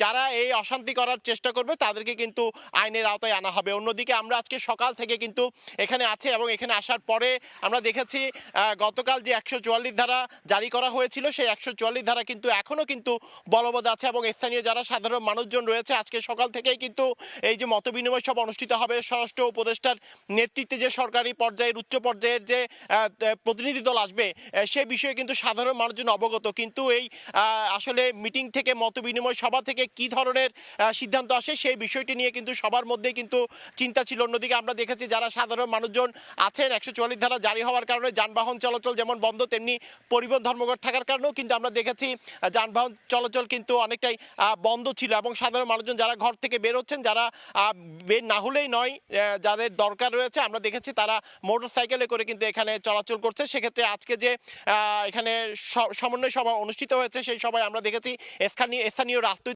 যারা এই অশান্তি করার চেষ্টা করবে তাদেরকে কিন্তু আইনের আওতায় আনা হবে। অন্যদিকে আমরা আজকে সকাল থেকে কিন্তু এখানে আছি এবং এখানে আসার পরে আমরা দেখেছি গতকাল যে 144 ধারা জারি করা হয়েছিল সেই 144 ধারা কিন্তু এখনো কিন্তু বলবৎ আছে এবং স্থানীয় যারা সাধারণ মানুষজন রয়েছে আজকে সকাল থেকেই কিন্তু এই যে মতবিনিময় সভা অনুষ্ঠিত হবে স্বরাষ্ট্র উপদেষ্টার নেতৃত্বে যে সরকারি পর্যায়ের উচ্চ পর্যায়ের যে প্রতিনিধি দল আসবে সে বিষয়ে কিন্তু সাধারণ মানুষজন অবগত, কিন্তু এই আসলে মিটিং থেকে মতবিনিময় সভা থেকে কি ধরনের সিদ্ধান্ত আসে সেই বিষয়টি নিয়ে কিন্তু সবার মধ্যে কিন্তু চিন্তা ছিল। অন্যদিকে আমরা দেখেছি যারা সাধারণ মানুষজন আছেন 144 ধারা জারি হওয়ার কারণে যানবাহন চলাচল যেমন বন্ধ তেমনি পরিবহন ধর্মঘট থাকার কারণেও কিন্তু আমরা দেখেছি যানবাহন চলাচল কিন্তু অনেকটাই বন্ধ ছিল এবং সাধারণ মানুষজন যারা ঘর থেকে বের হচ্ছেন যারা বের না হলেই নয় যাদের দরকার রয়েছে আমরা দেখেছি তারা মোটর সাইকেলে করে কিন্তু এখানে চলাচল করছে। সেক্ষেত্রে আজকে যে এখানে সমন্বয় সভা অনুষ্ঠিত হয়েছে সেই সভায় আমরা দেখেছি স্থানীয় রাজনৈতিক